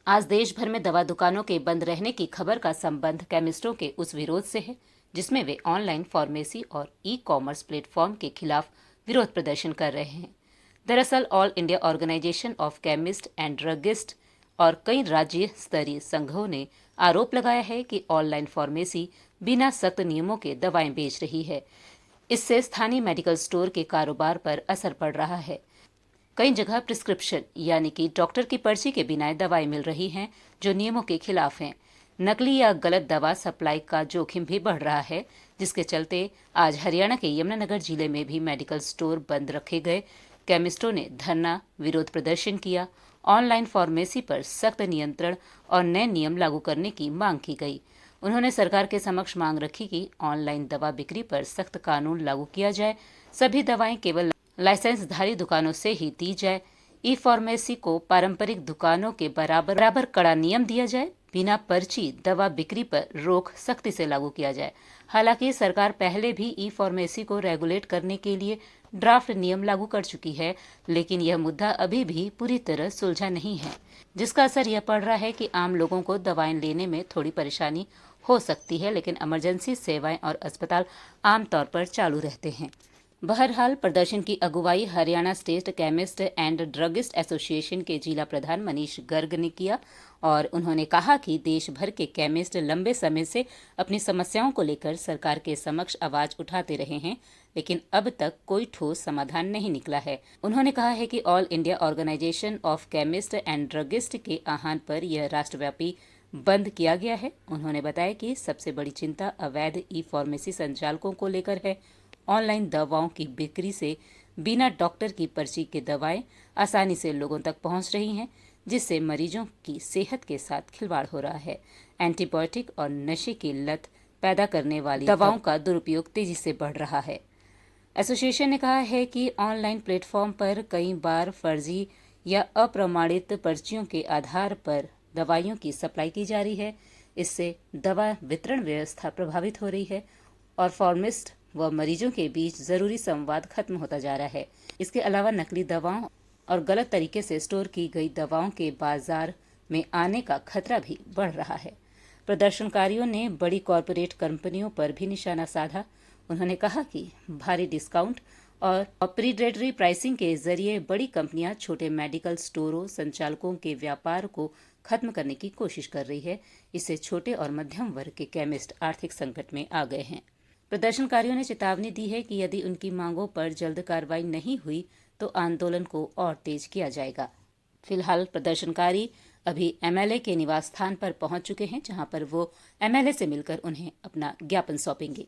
आज देश भर में दवा दुकानों के बंद रहने की खबर का संबंध केमिस्टों के उस विरोध से है जिसमें वे ऑनलाइन फार्मेसी और ई कॉमर्स प्लेटफॉर्म के खिलाफ विरोध प्रदर्शन कर रहे हैं। दरअसल All India Organisation of Chemist and Druggist और कई राज्य स्तरीय संघों ने आरोप लगाया है कि ऑनलाइन फार्मेसी बिना सख्त नियमों के दवाएं बेच रही है। इससे स्थानीय मेडिकल स्टोर के कारोबार पर असर पड़ रहा है। कई जगह प्रिस्क्रिप्शन यानी कि डॉक्टर की पर्ची के बिना दवाएं मिल रही हैं जो नियमों के खिलाफ हैं। नकली या गलत दवा सप्लाई का जोखिम भी बढ़ रहा है, जिसके चलते आज हरियाणा के यमुनानगर जिले में भी मेडिकल स्टोर बंद रखे गए। केमिस्टों ने धरना विरोध प्रदर्शन किया। ऑनलाइन फार्मेसी पर सख्त नियंत्रण और नए नियम लागू करने की मांग की गई। उन्होंने सरकार के समक्ष मांग रखी कि ऑनलाइन दवा बिक्री पर सख्त कानून लागू किया जाए। सभी दवाएं केवल लाइसेंसधारी दुकानों से ही दी जाए। ई फार्मेसी को पारंपरिक दुकानों के बराबर कड़ा नियम दिया जाए। बिना पर्ची दवा बिक्री पर रोक सख्ती से लागू किया जाए। हालांकि सरकार पहले भी ई फार्मेसी को रेगुलेट करने के लिए ड्राफ्ट नियम लागू कर चुकी है, लेकिन यह मुद्दा अभी भी पूरी तरह सुलझा नहीं है, जिसका असर यह पड़ रहा है कि आम लोगों को दवाएं लेने में थोड़ी परेशानी हो सकती है, लेकिन इमरजेंसी सेवाएं और अस्पताल आमतौर पर चालू रहते हैं। बहरहाल प्रदर्शन की अगुवाई Haryana state chemist and druggist association के जिला प्रधान मनीष गर्ग ने किया और उन्होंने कहा कि देश भर के केमिस्ट लंबे समय से अपनी समस्याओं को लेकर सरकार के समक्ष आवाज उठाते रहे हैं, लेकिन अब तक कोई ठोस समाधान नहीं निकला है। उन्होंने कहा है कि All India Organisation of Chemist and Druggist के आह्वान पर यह राष्ट्रव्यापी बंद किया गया है। उन्होंने बताया कि सबसे बड़ी चिंता अवैध ई फार्मेसी संचालकों को लेकर है। ऑनलाइन दवाओं की बिक्री से बिना डॉक्टर की पर्ची के दवाएं आसानी से लोगों तक पहुंच रही हैं, जिससे मरीजों की सेहत के साथ खिलवाड़ हो रहा है। एंटीबायोटिक और नशे की लत पैदा करने वाली दवाओं का दुरुपयोग तेजी से बढ़ रहा है। एसोसिएशन ने कहा है कि ऑनलाइन प्लेटफॉर्म पर कई बार फर्जी या अप्रमाणित पर्चियों के आधार पर दवाइयों की सप्लाई की जा रही है। इससे दवा वितरण व्यवस्था प्रभावित हो रही है और फार्मिस्ट व मरीजों के बीच जरूरी संवाद खत्म होता जा रहा है। इसके अलावा नकली दवाओं और गलत तरीके से स्टोर की गई दवाओं के बाजार में आने का खतरा भी बढ़ रहा है। प्रदर्शनकारियों ने बड़ी कॉरपोरेट कंपनियों पर भी निशाना साधा। उन्होंने कहा कि भारी डिस्काउंट और प्रीडेटरी प्राइसिंग के जरिए बड़ी कंपनियां छोटे मेडिकल स्टोरों संचालकों के व्यापार को खत्म करने की कोशिश कर रही है। इससे छोटे और मध्यम वर्ग के केमिस्ट आर्थिक संकट में आ गए हैं। प्रदर्शनकारियों ने चेतावनी दी है कि यदि उनकी मांगों पर जल्द कार्रवाई नहीं हुई तो आंदोलन को और तेज किया जाएगा। फिलहाल प्रदर्शनकारी अभी एमएलए के निवास स्थान पर पहुंच चुके हैं, जहां पर वो एमएलए से मिलकर उन्हें अपना ज्ञापन सौंपेंगे।